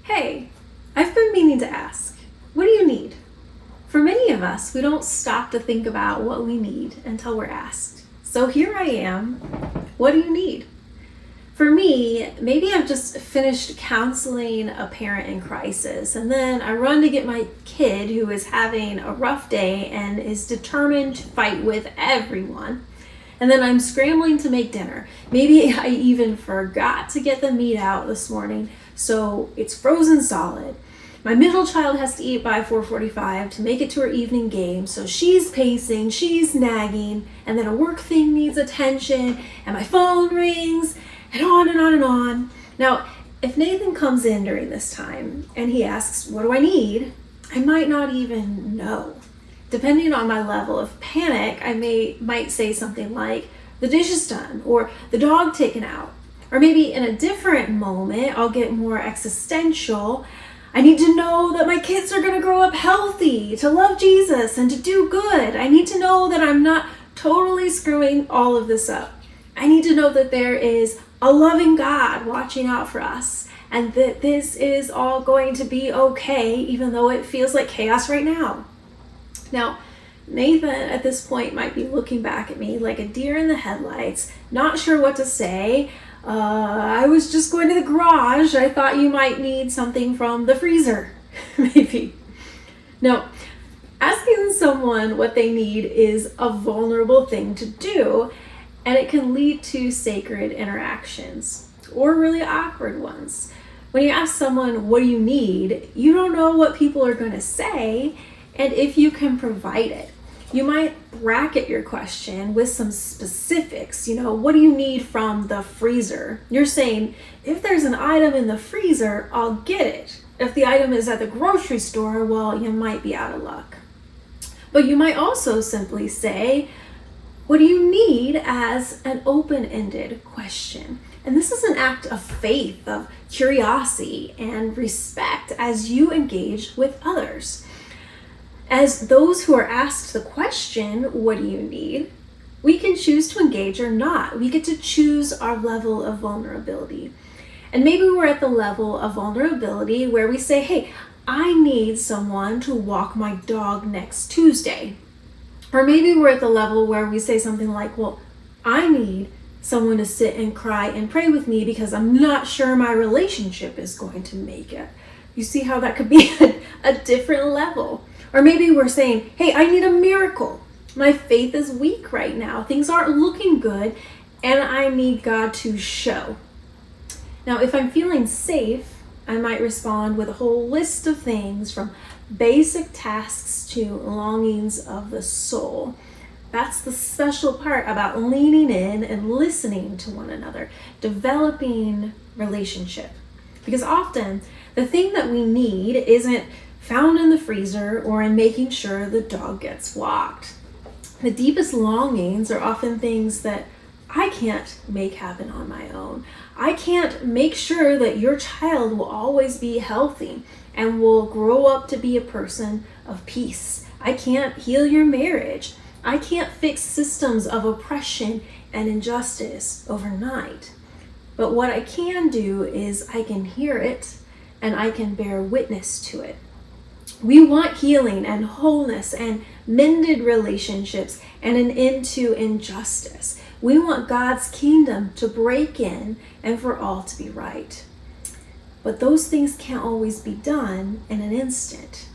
Hey, I've been meaning to ask, what do you need? For many of us, we don't stop to think about what we need until we're asked. So here I am. What do you need? For me, maybe I've just finished counseling a parent in crisis, and then I run to get my kid who is having a rough day and is determined to fight with everyone. And then I'm scrambling to make dinner. Maybe I even forgot to get the meat out this morning, so it's frozen solid. My middle child has to eat by 4:45 to make it to her evening game, so she's pacing, she's nagging, and then a work thing needs attention, and my phone rings, and on and on and on. Now, if Nathan comes in during this time and he asks, what do I need? I might not even know. Depending on my level of panic, I might say something like, the dish is done, or the dog taken out. Or maybe in a different moment, I'll get more existential. I need to know that my kids are going to grow up healthy, to love Jesus, and to do good. I need to know that I'm not totally screwing all of this up. I need to know that there is a loving God watching out for us, and that this is all going to be okay, even though it feels like chaos right now. Now, Nathan at this point might be looking back at me like a deer in the headlights, not sure what to say. I was just going to the garage. I thought you might need something from the freezer, maybe. Now, asking someone what they need is a vulnerable thing to do, and it can lead to sacred interactions or really awkward ones. When you ask someone, what do you need? You don't know what people are going to say, and if you can provide it. You might bracket your question with some specifics. What do you need from the freezer? You're saying, if there's an item in the freezer, I'll get it. If the item is at the grocery store, well, you might be out of luck. But you might also simply say, what do you need, as an open-ended question. And this is an act of faith, of curiosity and respect as you engage with others. As those who are asked the question, what do you need? We can choose to engage or not. We get to choose our level of vulnerability. And maybe we're at the level of vulnerability where we say, hey, I need someone to walk my dog next Tuesday. Or maybe we're at the level where we say something like, well, I need someone to sit and cry and pray with me because I'm not sure my relationship is going to make it. You see how that could be a different level. Or maybe we're saying, hey, I need a miracle. My faith is weak right now. Things aren't looking good, and I need God to show. Now, if I'm feeling safe, I might respond with a whole list of things from basic tasks to longings of the soul. That's the special part about leaning in and listening to one another, developing relationship. Because often the thing that we need isn't found in the freezer or in making sure the dog gets walked. The deepest longings are often things that I can't make happen on my own. I can't make sure that your child will always be healthy and will grow up to be a person of peace. I can't heal your marriage. I can't fix systems of oppression and injustice overnight. But what I can do is I can hear it and I can bear witness to it. We want healing and wholeness and mended relationships and an end to injustice. We want God's kingdom to break in and for all to be right. But those things can't always be done in an instant.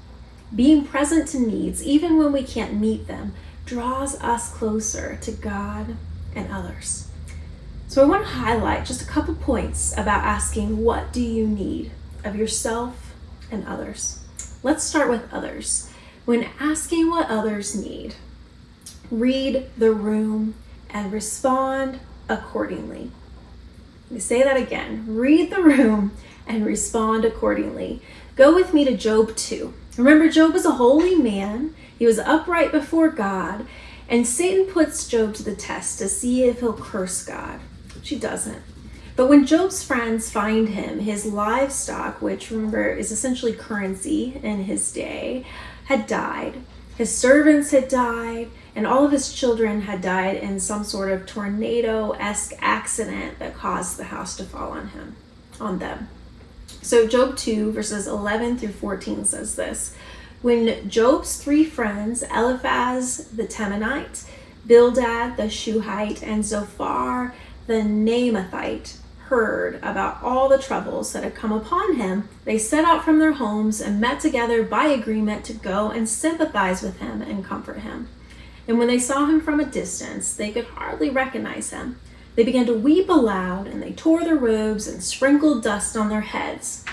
Being present to needs, even when we can't meet them, draws us closer to God and others. So I want to highlight just a couple points about asking, what do you need of yourself and others? Let's start with others. When asking what others need, read the room and respond accordingly. Let me say that again. Read the room and respond accordingly. Go with me to Job 2. Remember, Job was a holy man. He was upright before God, and Satan puts Job to the test to see if he'll curse God, which he doesn't. But when Job's friends find him, his livestock, which remember is essentially currency in his day, had died. His servants had died, and all of his children had died in some sort of tornado-esque accident that caused the house to fall on them. So Job 2 verses 11 through 14 says this: when Job's three friends, Eliphaz the Temanite, Bildad the Shuhite, and Zophar the Naamathite, heard about all the troubles that had come upon him, they set out from their homes and met together by agreement to go and sympathize with him and comfort him. And when they saw him from a distance, they could hardly recognize him. They began to weep aloud, and they tore their robes and sprinkled dust on their heads.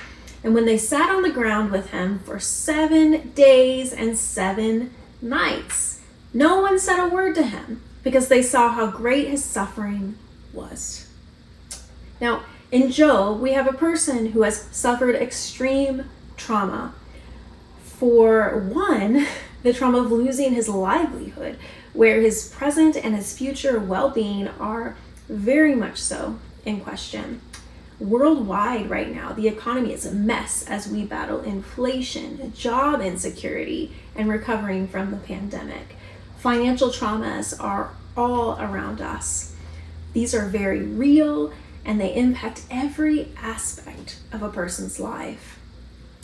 And when they sat on the ground with him for 7 days and 7 nights, no one said a word to him, because they saw how great his suffering was. Now, in Job, we have a person who has suffered extreme trauma. For one, the trauma of losing his livelihood, where his present and his future well-being are very much so in question. Worldwide right now, the economy is a mess as we battle inflation, job insecurity, and recovering from the pandemic. Financial traumas are all around us. These are very real, and they impact every aspect of a person's life.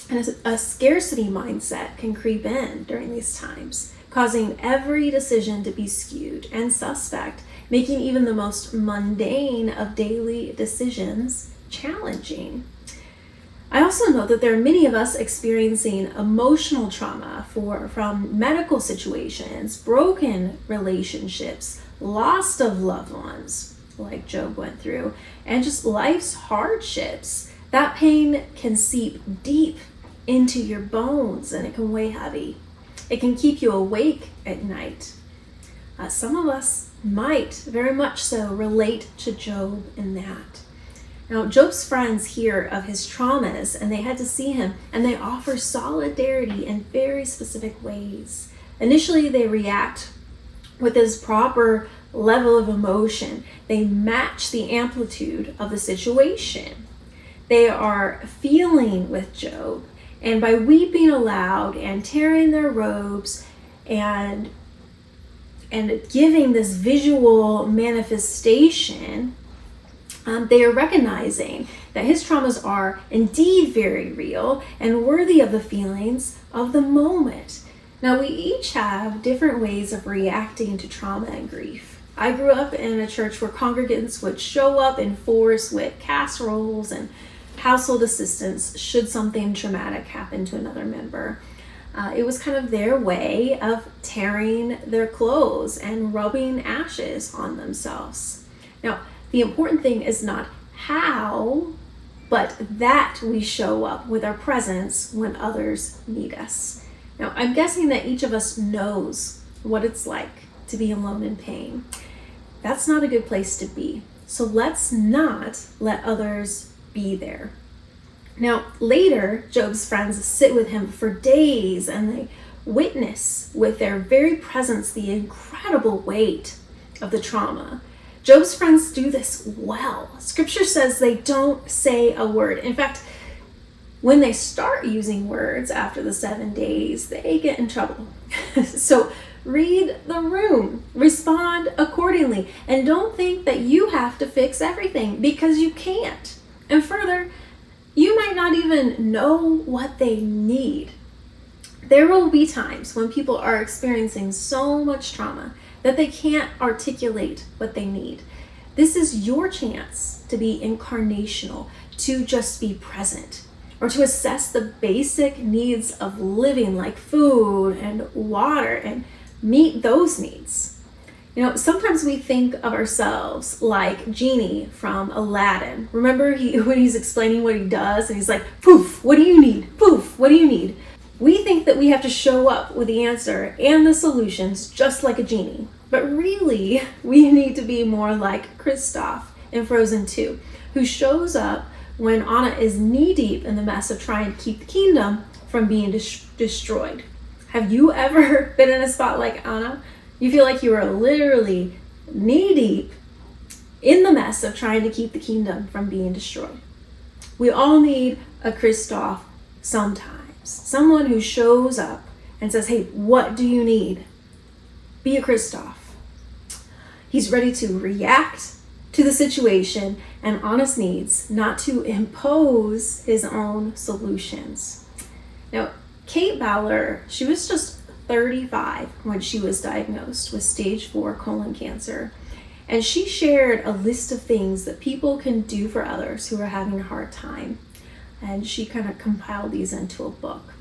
And a scarcity mindset can creep in during these times, causing every decision to be skewed and suspect, making even the most mundane of daily decisions challenging. I also know that there are many of us experiencing emotional trauma from medical situations, broken relationships, loss of loved ones, like Job went through, and just life's hardships. That pain can seep deep into your bones, and it can weigh heavy. It can keep you awake at night. Some of us might very much so relate to Job in that. Now, Job's friends hear of his traumas, and they had to see him, and they offer solidarity in very specific ways. Initially, they react with his proper level of emotion. They match the amplitude of the situation. They are feeling with Job, and by weeping aloud and tearing their robes and giving this visual manifestation, they are recognizing that his traumas are indeed very real and worthy of the feelings of the moment. Now, we each have different ways of reacting to trauma and grief. I grew up in a church where congregants would show up in force with casseroles and household assistance should something traumatic happen to another member. It was kind of their way of tearing their clothes and rubbing ashes on themselves. Now, the important thing is not how, but that we show up with our presence when others need us. Now, I'm guessing that each of us knows what it's like to be alone in pain. That's not a good place to be. So let's not let others be there. Now, later, Job's friends sit with him for days, and they witness with their very presence the incredible weight of the trauma. Job's friends do this well. Scripture says they don't say a word. In fact, when they start using words after the 7 days, they get in trouble. So read the room, respond accordingly, and don't think that you have to fix everything, because you can't. And further, you might not even know what they need. There will be times when people are experiencing so much trauma that they can't articulate what they need. This is your chance to be incarnational, to just be present, or to assess the basic needs of living, like food and water, and meet those needs. You know, sometimes we think of ourselves like Genie from Aladdin. Remember when he's explaining what he does, and he's like, poof, what do you need? Poof, what do you need? We think that we have to show up with the answer and the solutions just like a genie. But really, we need to be more like Kristoff in Frozen 2, who shows up when Anna is knee-deep in the mess of trying to keep the kingdom from being destroyed. Have you ever been in a spot like Anna? You feel like you are literally knee-deep in the mess of trying to keep the kingdom from being destroyed. We all need a Kristoff sometimes. Someone who shows up and says, hey, what do you need? Be a Kristoff. He's ready to react to the situation and honest needs, not to impose his own solutions. Now, Kate Bowler, she was just 35 when she was diagnosed with stage 4 colon cancer. And she shared a list of things that people can do for others who are having a hard time. And she kind of compiled these into a book.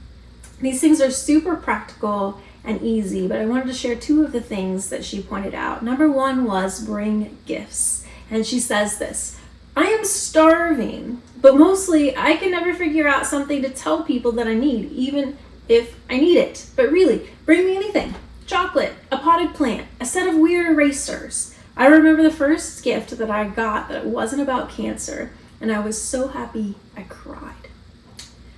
These things are super practical and easy, but I wanted to share 2 of the things that she pointed out. Number 1 was bring gifts. And she says this: I am starving, but mostly I can never figure out something to tell people that I need, even if I need it. But really, bring me anything. Chocolate, a potted plant, a set of weird erasers. I remember the first gift that I got that wasn't about cancer, and I was so happy I cried.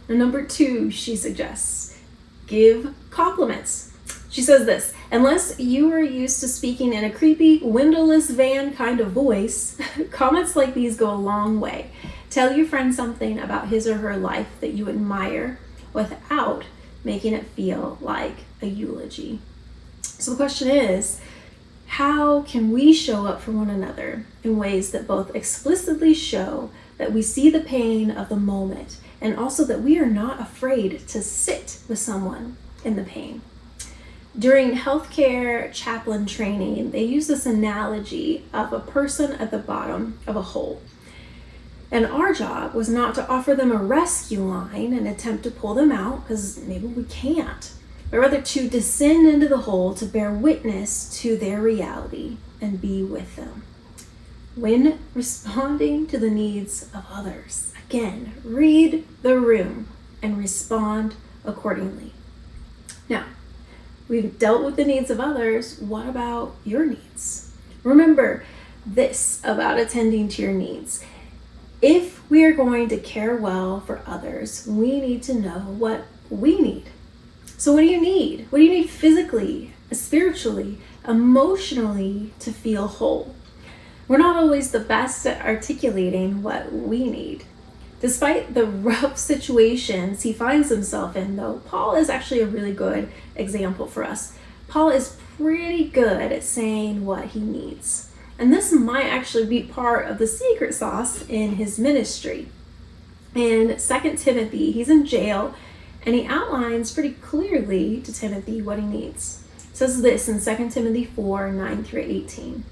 Now, number 2, she suggests, give compliments. She says this: unless you are used to speaking in a creepy, windowless van kind of voice, comments like these go a long way. Tell your friend something about his or her life that you admire without making it feel like a eulogy. So the question is, how can we show up for one another in ways that both explicitly show that we see the pain of the moment, and also that we are not afraid to sit with someone in the pain? During healthcare chaplain training, they use this analogy of a person at the bottom of a hole. And our job was not to offer them a rescue line and attempt to pull them out, because maybe we can't, but rather to descend into the hole to bear witness to their reality and be with them. When responding to the needs of others, again, read the room and respond accordingly. Now, we've dealt with the needs of others. What about your needs? Remember this about attending to your needs. If we are going to care well for others, we need to know what we need. So what do you need? What do you need physically, spiritually, emotionally to feel whole? We're not always the best at articulating what we need. Despite the rough situations he finds himself in, though, Paul is actually a really good example for us. Paul is pretty good at saying what he needs. And this might actually be part of the secret sauce in his ministry. In 2 Timothy, he's in jail, and he outlines pretty clearly to Timothy what he needs. It says this in 2 Timothy 4, 9 through 18.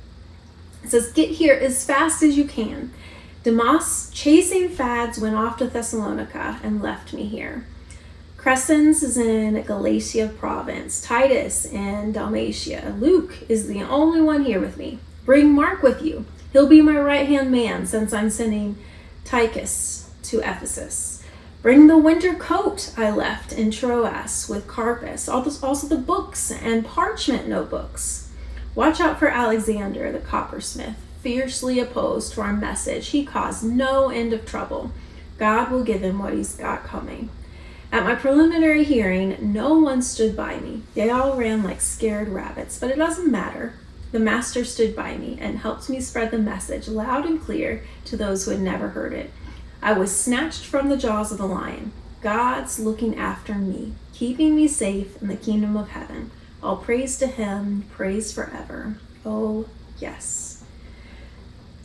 It says, get here as fast as you can. Demas, chasing fads, went off to Thessalonica and left me here. Crescens is in Galatia province. Titus in Dalmatia. Luke is the only one here with me. Bring Mark with you. He'll be my right-hand man since I'm sending Tychicus to Ephesus. Bring the winter coat I left in Troas with Carpus, also the books and parchment notebooks. Watch out for Alexander, the coppersmith, fiercely opposed to our message. He caused no end of trouble. God will give him what he's got coming. At my preliminary hearing, no one stood by me. They all ran like scared rabbits, but it doesn't matter. The master stood by me and helped me spread the message loud and clear to those who had never heard it. I was snatched from the jaws of the lion. God's looking after me, keeping me safe in the kingdom of heaven. All praise to him, praise forever. Oh, yes.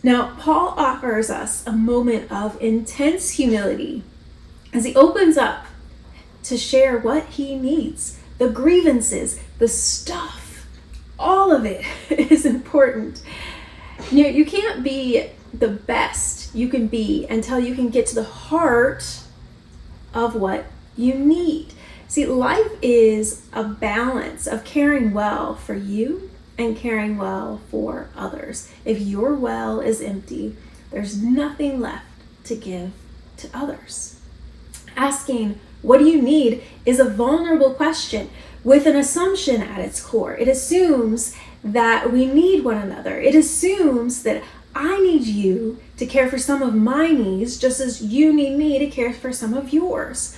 Now, Paul offers us a moment of intense humility as he opens up to share what he needs, the grievances, the stuff. All of it is important. You can't be the best you can be until you can get to the heart of what you need. See, life is a balance of caring well for you and caring well for others. If your well is empty, there's nothing left to give to others. Asking, what do you need, is a vulnerable question with an assumption at its core. It assumes that we need one another. It assumes that I need you to care for some of my needs, just as you need me to care for some of yours.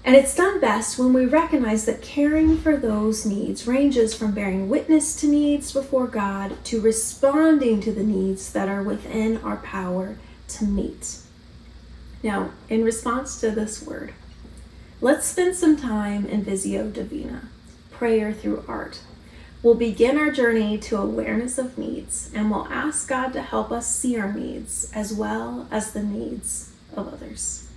And it's done best when we recognize that caring for those needs ranges from bearing witness to needs before God to responding to the needs that are within our power to meet. Now, in response to this word, let's spend some time in Visio Divina, prayer through art. We'll begin our journey to awareness of needs, and we'll ask God to help us see our needs as well as the needs of others.